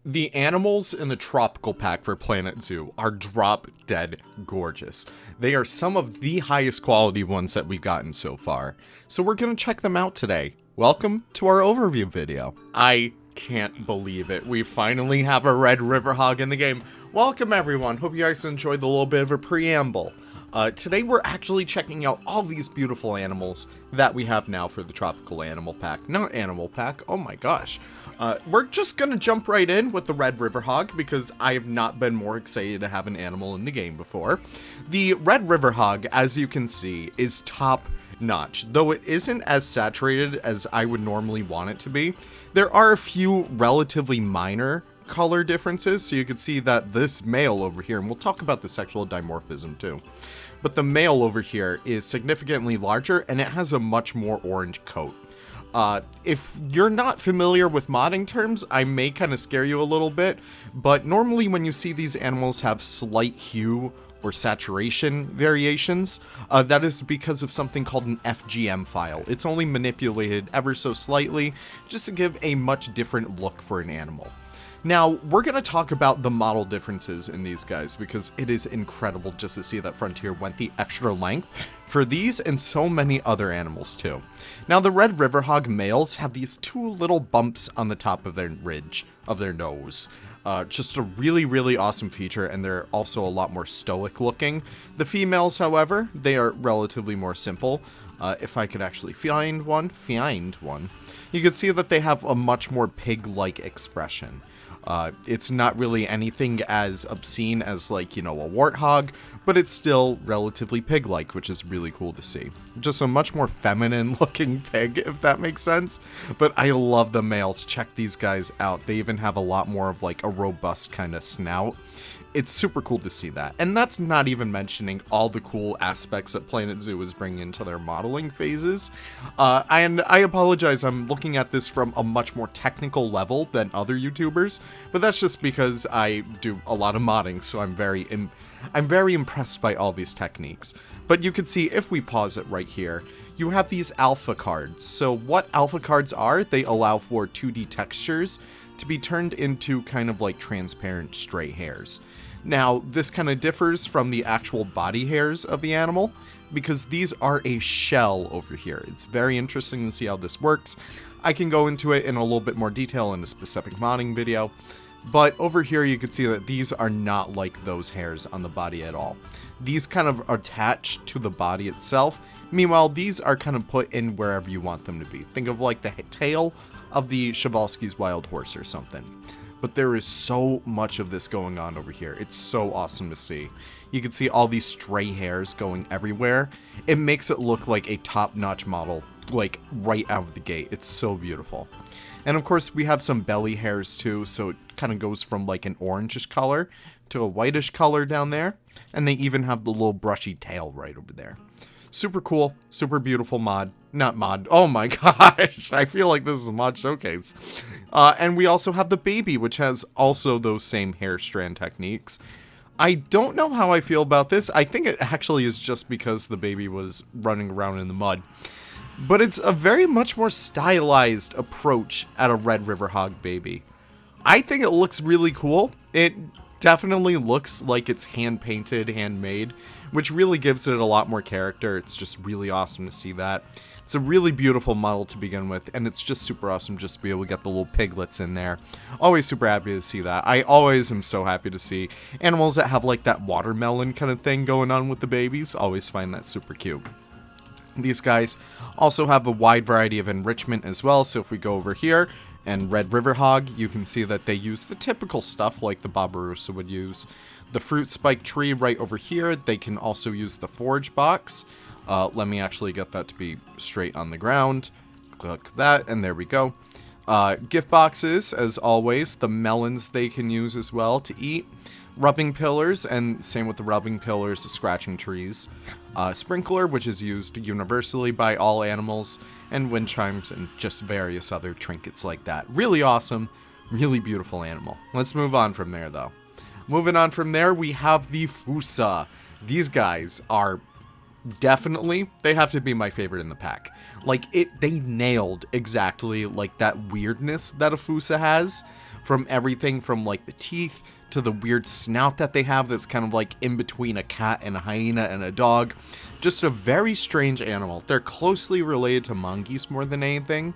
The animals in the tropical pack for Planet Zoo are drop dead gorgeous. They are some of the highest quality ones that we've gotten so far. So we're going to check them out today. Welcome to our overview video. I can't believe it. We finally have a red river hog in the game. Welcome everyone. Hope you guys enjoyed the little bit of a preamble. Today we're actually checking out all these beautiful animals that we have now for the tropical animal pack. Not animal pack, oh my gosh. We're just gonna jump right in with the red river hog because I have not been more excited to have an animal in the game before. The red river hog, as you can see, is top notch. Though it isn't as saturated as I would normally want it to be, there are a few relatively minor color differences. So you can see that this male over here, and we'll talk about the sexual dimorphism too, but the male over here is significantly larger and it has a much more orange coat. If you're not familiar with modding terms, I may kind of scare you a little bit, but normally when you see these animals have slight hue or saturation variations, that is because of something called an FGM file. It's only manipulated ever so slightly just to give a much different look for an animal. Now, we're going to talk about the model differences in these guys because it is incredible just to see that Frontier went the extra length for these and so many other animals too. Now, the red river hog males have these two little bumps on the top of their ridge of their nose. Just a really awesome feature, and they're also a lot more stoic looking. The females, however, they are relatively more simple. If I could actually find one, you can see that they have a much more pig-like expression. It's not really anything as obscene as, like, you know, a warthog, but it's still relatively pig-like, which is really cool to see. Just a much more feminine-looking pig, if that makes sense. But I love the males. Check these guys out. They even have a lot more of, like, a robust kind of snout. It's super cool to see that. And that's not even mentioning all the cool aspects that Planet Zoo is bringing into their modeling phases. And I apologize, I'm looking at this from a much more technical level than other YouTubers, but that's just because I do a lot of modding, so I'm very impressed by all these techniques. But you can see, if we pause it right here, you have these alpha cards. So what alpha cards are, they allow for 2D textures to be turned into kind of like transparent stray hairs. Now, this kind of differs from the actual body hairs of the animal because these are a shell over here. It's very interesting to see how this works. I can go into it in a little bit more detail in a specific modding video, but over here you can see that these are not like those hairs on the body at all. These kind of attach to the body itself. Meanwhile, these are kind of put in wherever you want them to be. Think of like the tail of the Przewalski's wild horse or something. But there is so much of this going on over here. It's so awesome to see. You can see all these stray hairs going everywhere. It makes it look like a top-notch model, like right out of the gate. It's so beautiful. And of course, we have some belly hairs too, so it kind of goes from like an orangish color to a whitish color down there. And they even have the little brushy tail right over there. Super cool, super beautiful mod. Not mod. Oh my gosh. I feel like this is a mod showcase. And we also have the baby, which has also those same hair strand techniques. I don't know how I feel about this. I think it actually is just because the baby was running around in the mud. But it's a very much more stylized approach at a red river hog baby. I think it looks really cool. It definitely looks like it's hand-painted, handmade, which really gives it a lot more character. It's just really awesome to see that. It's a really beautiful model to begin with, and it's just super awesome just to be able to get the little piglets in there. Always super happy to see that. I always am so happy to see animals that have like that watermelon kind of thing going on with the babies. Always find that super cute. These guys also have a wide variety of enrichment as well, so if we go over here, and red river hog, you can see that they use the typical stuff like the Barbarossa would use. The fruit spike tree right over here, they can also use the forage box. Let me actually get that to be straight on the ground. Click that, and there we go. Gift boxes, as always. The melons they can use as well to eat. Rubbing pillars, and same with the rubbing pillars, the scratching trees. Sprinkler, which is used universally by all animals. And wind chimes, and just various other trinkets like that. Really awesome, really beautiful animal. Let's move on from there, though. Moving on from there, we have the Fossa. These guys are definitely, they have to be my favorite in the pack. Like, they nailed exactly, like, that weirdness that a Fossa has, from everything from like the teeth to the weird snout that they have that's kind of like in between a cat and a hyena and a dog. Just a very strange animal. They're closely related to mongoose more than anything.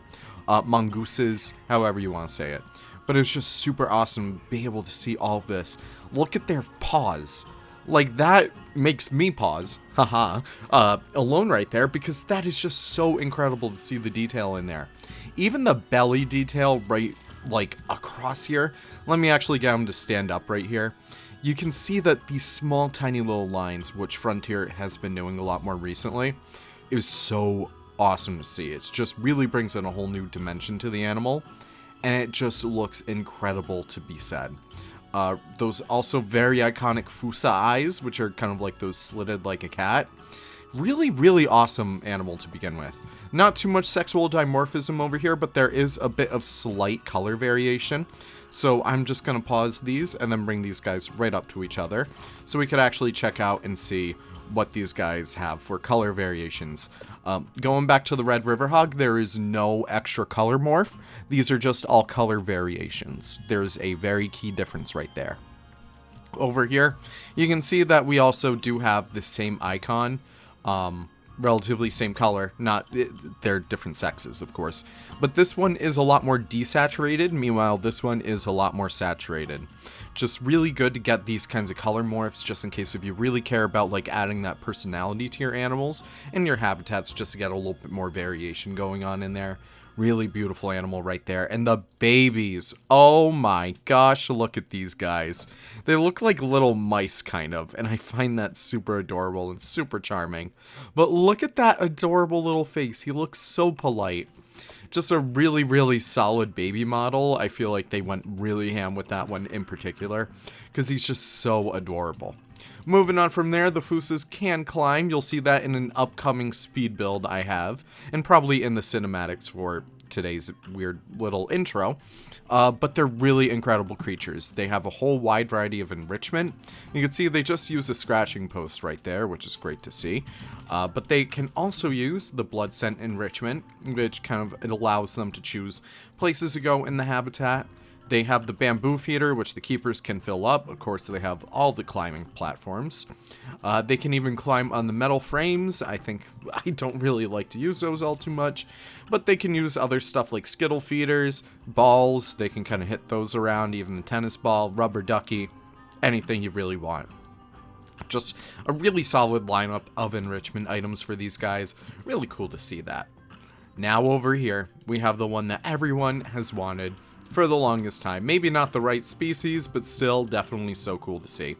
Mongooses, however you want to say it. But it's just super awesome to be able to see all of this. Look at their paws. Like, that makes me pause, haha, alone right there, because that is just so incredible to see the detail in there. Even the belly detail right, like, across here. Let me actually get him to stand up right here. You can see that these small, tiny little lines, which Frontier has been doing a lot more recently, is so awesome to see. It just really brings in a whole new dimension to the animal, and it just looks incredible to be said. Those also very iconic Fossa eyes, which are kind of like those slitted like a cat. Really, really awesome animal to begin with. Not too much sexual dimorphism over here, but there is a bit of slight color variation. So I'm just going to pause these and then bring these guys right up to each other so we could actually check out and see what these guys have for color variations. Going back to the Red River Hog, there is no extra color morph. These are just all color variations. There's a very key difference right there. Over here, you can see that we also do have the same icon, relatively same color, they're different sexes, of course. But this one is a lot more desaturated, meanwhile this one is a lot more saturated. Just really good to get these kinds of color morphs, just in case if you really care about like adding that personality to your animals and your habitats, just to get a little bit more variation going on in there. Really beautiful animal right there. And the babies, oh my gosh, look at these guys. They look like little mice kind of, and I find that super adorable and super charming. But look at that adorable little face. He looks so polite. Just a really, really solid baby model. I feel like they went really ham with that one in particular, because he's just so adorable. Moving on from there, the Fossas can climb. You'll see that in an upcoming speed build I have, and probably in the cinematics for today's weird little intro. But they're really incredible creatures. They have a whole wide variety of enrichment. You can see they just use a scratching post right there, which is great to see. But they can also use the blood scent enrichment, which kind of it allows them to choose places to go in the habitat. They have the bamboo feeder, which the keepers can fill up. Of course, they have all the climbing platforms. They can even climb on the metal frames. I don't really like to use those all too much, but they can use other stuff like skittle feeders, balls. They can kind of hit those around, even the tennis ball, rubber ducky, anything you really want. Just a really solid lineup of enrichment items for these guys. Really cool to see that. Now over here, we have the one that everyone has wanted for the longest time. Maybe not the right species, but still definitely so cool to see.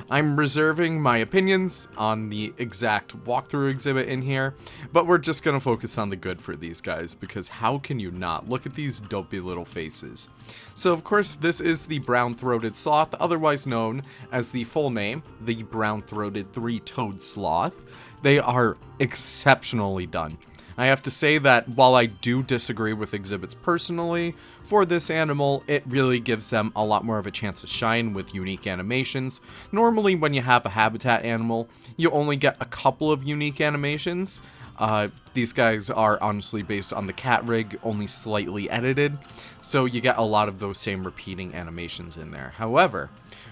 I'm reserving my opinions on the exact walkthrough exhibit in here, but we're just going to focus on the good for these guys, because how can you not? Look at these dopey little faces. So of course this is the brown-throated sloth, otherwise known as the full name, the brown-throated three-toed sloth. They are exceptionally done. I have to say that while I do disagree with exhibits personally, for this animal, it really gives them a lot more of a chance to shine with unique animations. Normally when you have a habitat animal, you only get a couple of unique animations. These guys are honestly based on the cat rig, only slightly edited, so you get a lot of those same repeating animations in there. However,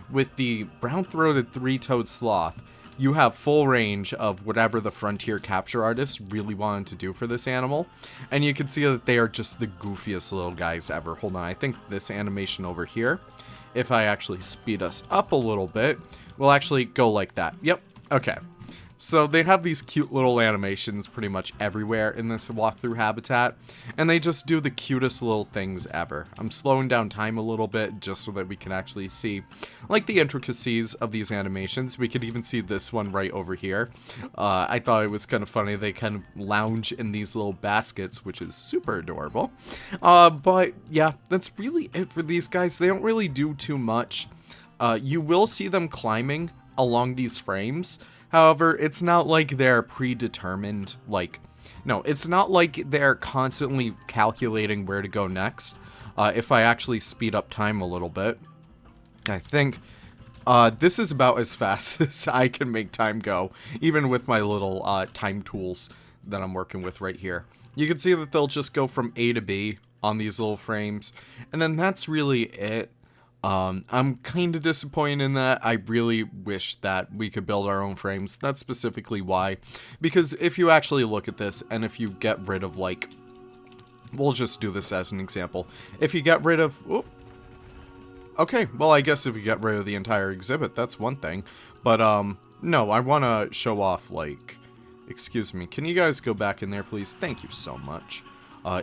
with the brown-throated three-toed sloth, you have full range of whatever the Frontier capture artists really wanted to do for this animal. And you can see that they are just the goofiest little guys ever. Hold on, I think this animation over here, if I actually speed us up a little bit, will actually go like that. Yep, okay. So they have these cute little animations pretty much everywhere in this walkthrough habitat, and they just do the cutest little things ever. I'm slowing down time a little bit just so that we can actually see like the intricacies of these animations. We could even see this one right over here. I thought it was kind of funny. They kind of lounge in these little baskets, which is super adorable. But yeah, that's really it for these guys. They don't really do too much. You will see them climbing along these frames. However, it's not like they're predetermined, it's not like they're constantly calculating where to go next. If I actually speed up time a little bit, I think this is about as fast as I can make time go, even with my little time tools that I'm working with right here. You can see that they'll just go from A to B on these little frames. And then that's really it. I'm kind of disappointed in that. I really wish that we could build our own frames. That's specifically why. Because if you actually look at this, and if you get rid of, like, we'll just do this as an example. If you get rid of, okay, well, I guess if you get rid of the entire exhibit, that's one thing. But, no, I want to show off, like, excuse me, can you guys go back in there, please? Thank you so much.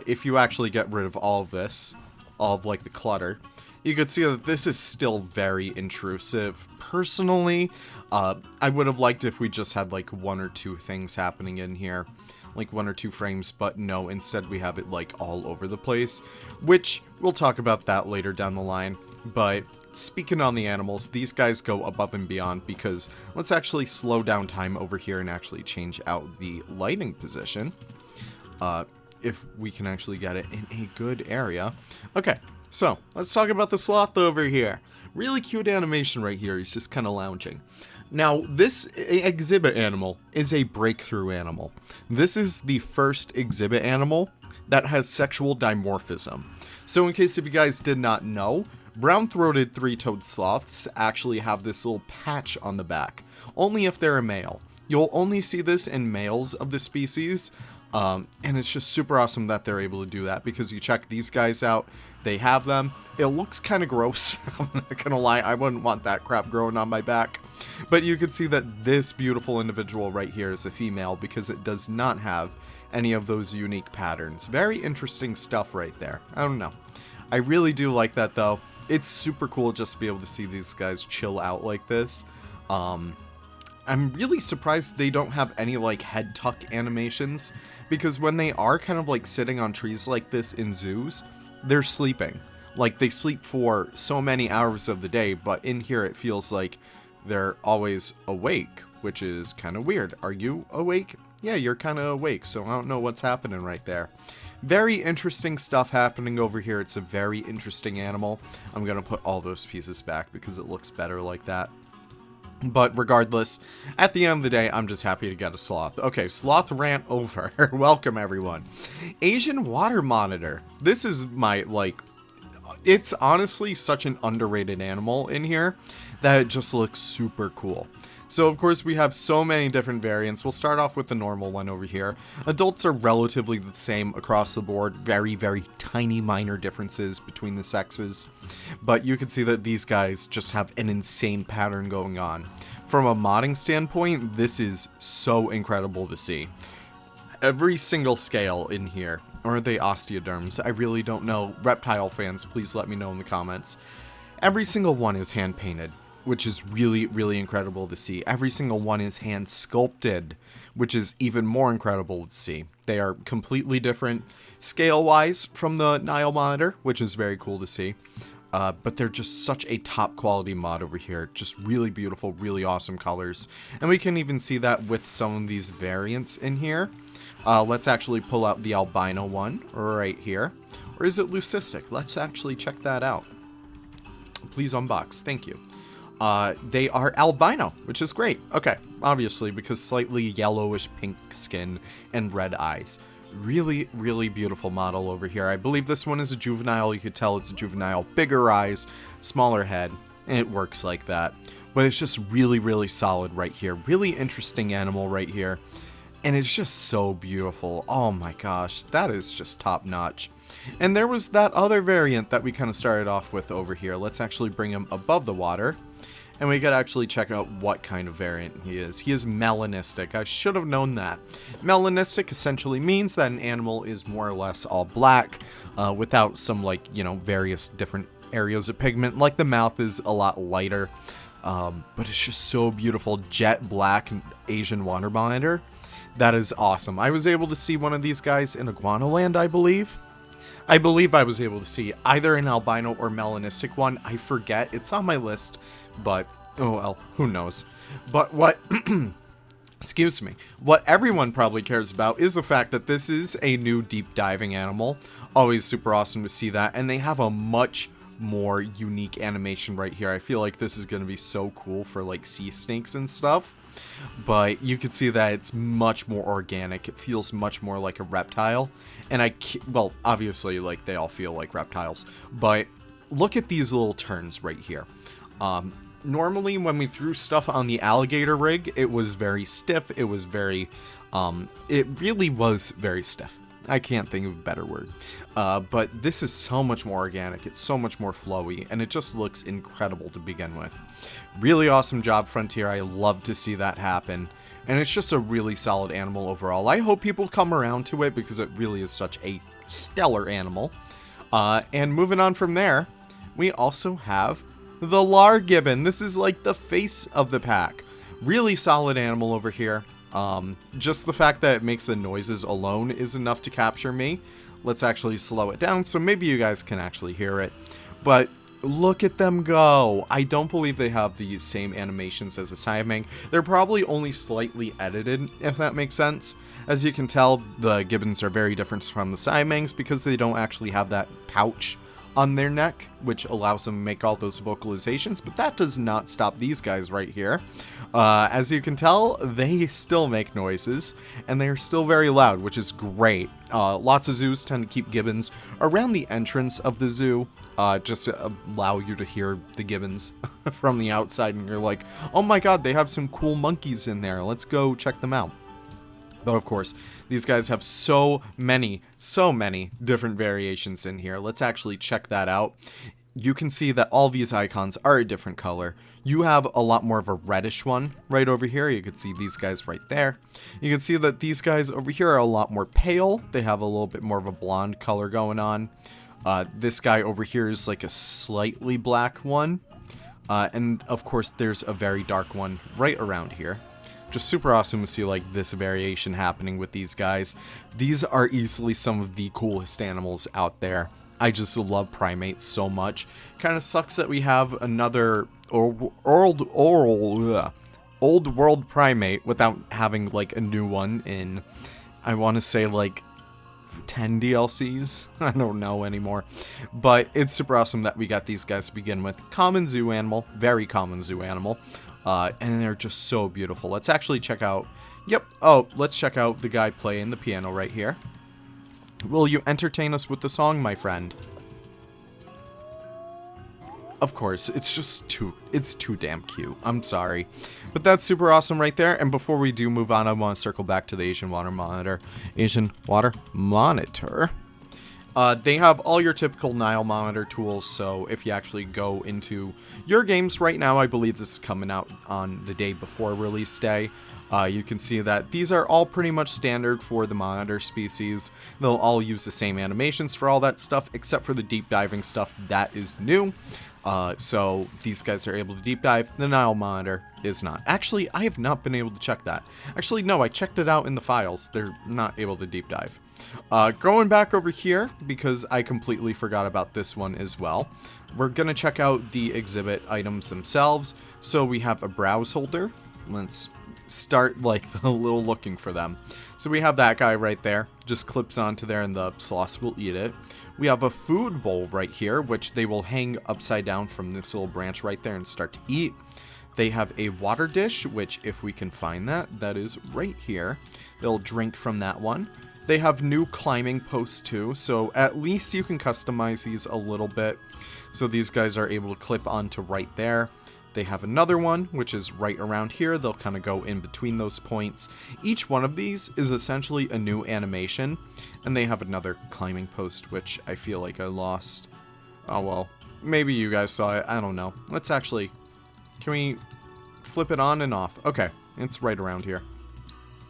If you actually get rid of all of this, all of, like, the clutter, you could see that this is still very intrusive. Personally, I would have liked if we just had, like, 1 or 2 things happening in here. Like 1 or 2 frames, but no, instead we have it, like, all over the place. Which, we'll talk about that later down the line. But, speaking on the animals, these guys go above and beyond because let's actually slow down time over here and actually change out the lighting position. If we can actually get it in a good area. Okay. So, let's talk about the sloth over here. Really cute animation right here. He's just kind of lounging. Now, this exhibit animal is a breakthrough animal. This is the first exhibit animal that has sexual dimorphism. So, in case if you guys did not know, brown-throated three-toed sloths actually have this little patch on the back. Only if they're a male. You'll only see this in males of the species. And it's just super awesome that they're able to do that because you check these guys out. They have them. It looks kind of gross. I'm not gonna lie. I wouldn't want that crap growing on my back. But you can see that this beautiful individual right here is a female because it does not have any of those unique patterns. Very interesting stuff right there. I don't know. I really do like that though. It's super cool just to be able to see these guys chill out like this. I'm really surprised they don't have any like head tuck animations because when they are kind of like sitting on trees like this in zoos, they're sleeping. Like, they sleep for so many hours of the day, but in here it feels like they're always awake, which is kind of weird. Are you awake? Yeah, you're kind of awake, so I don't know what's happening right there. Very interesting stuff happening over here. It's a very interesting animal. I'm going to put all those pieces back because it looks better like that. But regardless, at the end of the day, I'm just happy to get a sloth. Okay, sloth rant over. Welcome, everyone. Asian water monitor. This is my, like, it's honestly such an underrated animal in here that it just looks super cool. So, of course, we have so many different variants. We'll start off with the normal one over here. Adults are relatively the same across the board. Very, very tiny minor differences between the sexes. But you can see that these guys just have an insane pattern going on. From a modding standpoint, this is so incredible to see. Every single scale in here, or are they osteoderms? I really don't know. Reptile fans, please let me know in the comments. Every single one is hand painted, which is really, really incredible to see. Every single one is hand sculpted, which is even more incredible to see. They are completely different scale-wise from the Nile monitor, which is very cool to see. But they're just such a top quality mod over here. Just really beautiful, really awesome colors. And we can even see that with some of these variants in here. Let's actually pull out the albino one right here. Or is it leucistic? Let's actually check that out. Please unbox. Thank you. They are albino, which is great. Okay, obviously, because slightly yellowish pink skin and red eyes. Really, really beautiful model over here. I believe this one is a juvenile. You could tell it's a juvenile. Bigger eyes, smaller head, and it works like that. But it's just really, really solid right here. Really interesting animal right here. And it's just so beautiful. Oh my gosh, that is just top notch. And there was that other variant that we kind of started off with over here. Let's actually bring him above the water. And we could actually check out what kind of variant he is. He is melanistic. I should have known that. Melanistic essentially means that an animal is more or less all black, without some, like, you know, various different areas of pigment. Like the mouth is a lot lighter, but it's just so beautiful. Jet black Asian water monitor. That is awesome. I was able to see one of these guys in Iguanaland, I believe. I was able to see either an albino or melanistic one. I forget. It's on my list, but oh well, who knows. But what, excuse me, what everyone probably cares about is the fact that this is a new deep diving animal. Always super awesome to see that. And they have a much more unique animation right here. I feel like this is going to be so cool for like sea snakes and stuff. But you can see that it's much more organic. It feels much more like a reptile. And well, obviously, like, they all feel like reptiles. But look at these little turns right here. Normally, when we threw stuff on the alligator rig, it was very stiff. It was very, it really was very stiff. I can't think of a better word. But this is so much more organic. It's so much more flowy, and it just looks incredible to begin with. Really awesome job, Frontier. I love to see that happen. And it's just a really solid animal overall. I hope people come around to it because it really is such a stellar animal. And moving on from there, we also have the gibbon. This is like the face of the pack. Really solid animal over here. Just the fact that it makes the noises alone is enough to capture me. Let's actually slow it down so maybe you guys can actually hear it. But look at them go. I don't believe they have the same animations as the Siamang. They're probably only slightly edited, if that makes sense. As you can tell, the gibbons are very different from the Siamangs because they don't actually have that pouch on their neck, which allows them to make all those vocalizations, but that does not stop these guys right here. As you can tell, they still make noises, and they're still very loud, which is great. Lots of zoos tend to keep gibbons around the entrance of the zoo, just to allow you to hear the gibbons from the outside, and you're like, oh my god, they have some cool monkeys in there, let's go check them out. But of course, these guys have so many different variations in here. Let's actually check that out. You can see that all these icons are a different color. You have a lot more of a reddish one right over here. You can see these guys right there. You can see that these guys over here are a lot more pale. They have a little bit more of a blonde color going on. This guy over here is like a slightly black one. And of course, there's a very dark one right around here. Just super awesome to see like this variation happening with these guys. These are easily some of the coolest animals out there. I just love primates so much. Kind of sucks that we have another old world primate without having like a new one in, I want to say like 10 DLCs. I don't know anymore. But it's super awesome that we got these guys to begin with. Common zoo animal, very common zoo animal. And they're just so beautiful. Let's actually check out, let's check out the guy playing the piano right here. Will you entertain us with the song, my friend? Of course, it's too damn cute. I'm sorry. But that's super awesome right there. And before we do move on, I want to circle back to the Asian Water Monitor. Asian Water Monitor. They have all your typical Nile monitor tools, so if you actually go into your games right now, I believe this is coming out on the day before release day, you can see that these are all pretty much standard for the monitor species. They'll all use the same animations for all that stuff, except for the deep diving stuff that is new. So these guys are able to deep dive. The Nile monitor is not. Actually, I have not been able to check that. Actually, no, I checked it out in the files. They're not able to deep dive. Going back over here, because I completely forgot about this one as well, we're going to check out the exhibit items themselves. So we have a browse holder. Let's start like a little looking for them. So we have that guy right there. Just clips onto there and the sloths will eat it. We have a food bowl right here, which they will hang upside down from this little branch right there and start to eat. They have a water dish, which if we can find that is right here. They'll drink from that one. They have new climbing posts too, so at least you can customize these a little bit. So these guys are able to clip onto right there. They have another one, which is right around here. They'll kind of go in between those points. Each one of these is essentially a new animation. And they have another climbing post, which I feel like I lost. Oh, well, maybe you guys saw it. I don't know. Let's actually, can we flip it on and off? Okay, it's right around here.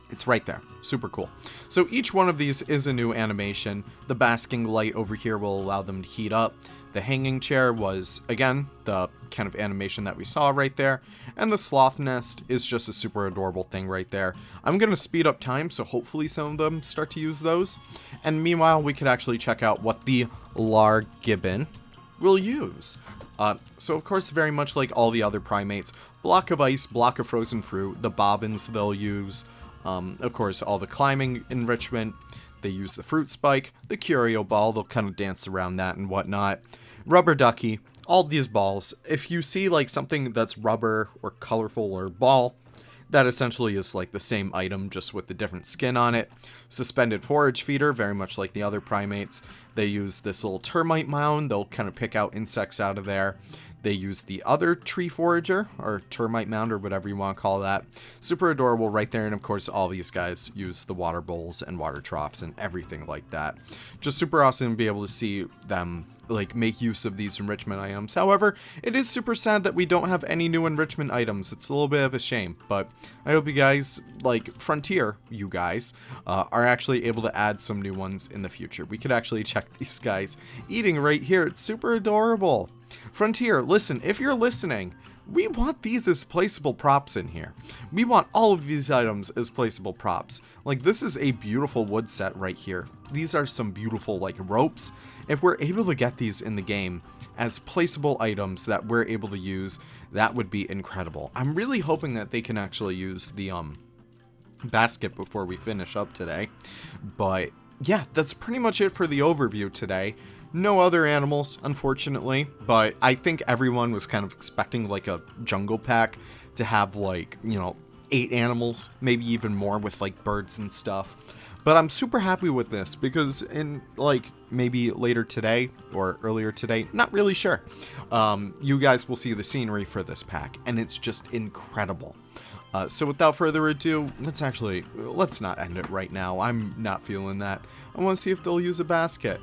It's right there. Super cool. So each one of these is a new animation. The basking light over here will allow them to heat up. The hanging chair was, again, the kind of animation that we saw right there. And the sloth nest is just a super adorable thing right there. I'm going to speed up time, so hopefully some of them start to use those. And meanwhile, we could actually check out what the gibbon will use. So of course, very much like all the other primates, block of ice, block of frozen fruit, the bobbins they'll use. Of course, all the climbing enrichment. They use the fruit spike, the curio ball, they'll kind of dance around that and whatnot. Rubber ducky, all these balls. If you see like something that's rubber or colorful or ball, That essentially is like the same item, just with the different skin on it. Suspended forage feeder, very much like the other primates. They use this little termite mound. They'll kind of pick out insects out of there. They use the other tree forager, or termite mound, or whatever you want to call that. Super adorable right there. And of course, all these guys use the water bowls and water troughs and everything like that. Just super awesome to be able to see them like make use of these enrichment items. However, it is super sad that we don't have any new enrichment items. It's a little bit of a shame, but I hope you guys, like Frontier, you guys, are actually able to add some new ones in the future. We could actually check these guys eating right here. It's super adorable. Frontier, listen, if you're listening, we want these as placeable props in here. We want all of these items as placeable props. Like, this is a beautiful wood set right here. These are some beautiful, like, ropes. If we're able to get these in the game as placeable items that we're able to use, that would be incredible. I'm really hoping that they can actually use the basket before we finish up today. But yeah, that's pretty much it for the overview today. No other animals, unfortunately, but I think everyone was kind of expecting like a jungle pack to have like, you know, 8 animals, maybe even more with like birds and stuff. But I'm super happy with this because in like maybe later today or earlier today, not really sure, you guys will see the scenery for this pack and it's just incredible. So without further ado, let's not end it right now. I'm not feeling that. I want to see if they'll use a basket.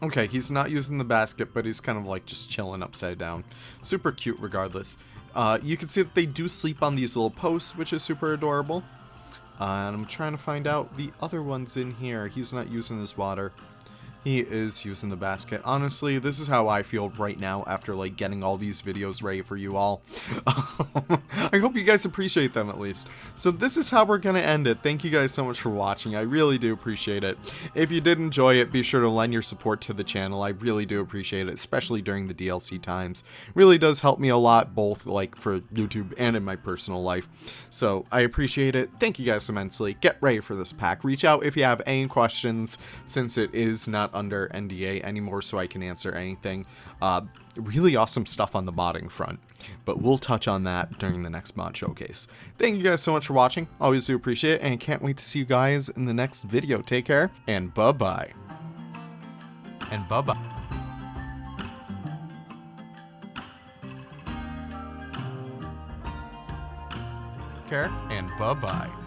Okay, he's not using the basket, but he's kind of like just chilling upside down. Super cute regardless. You can see that they do sleep on these little posts, which is super adorable. And I'm trying to find out the other ones in here. He's not using his water. He is using the basket. Honestly, this is how I feel right now after like getting all these videos ready for you all. I hope you guys appreciate them at least. So this is how we're going to end it. Thank you guys so much for watching. I really do appreciate it. If you did enjoy it, be sure to lend your support to the channel. I really do appreciate it, especially during the DLC times. It really does help me a lot, both like for YouTube and in my personal life. So I appreciate it. Thank you guys immensely. Get ready for this pack. Reach out if you have any questions, since it is not under NDA anymore, so I can answer anything. Really awesome stuff on the modding front, but we'll touch on that during the next mod showcase. Thank you guys so much for watching. Always do appreciate it, and can't wait to see you guys in the next video. Take care, and bye-bye. And bye-bye. Care, and bye-bye.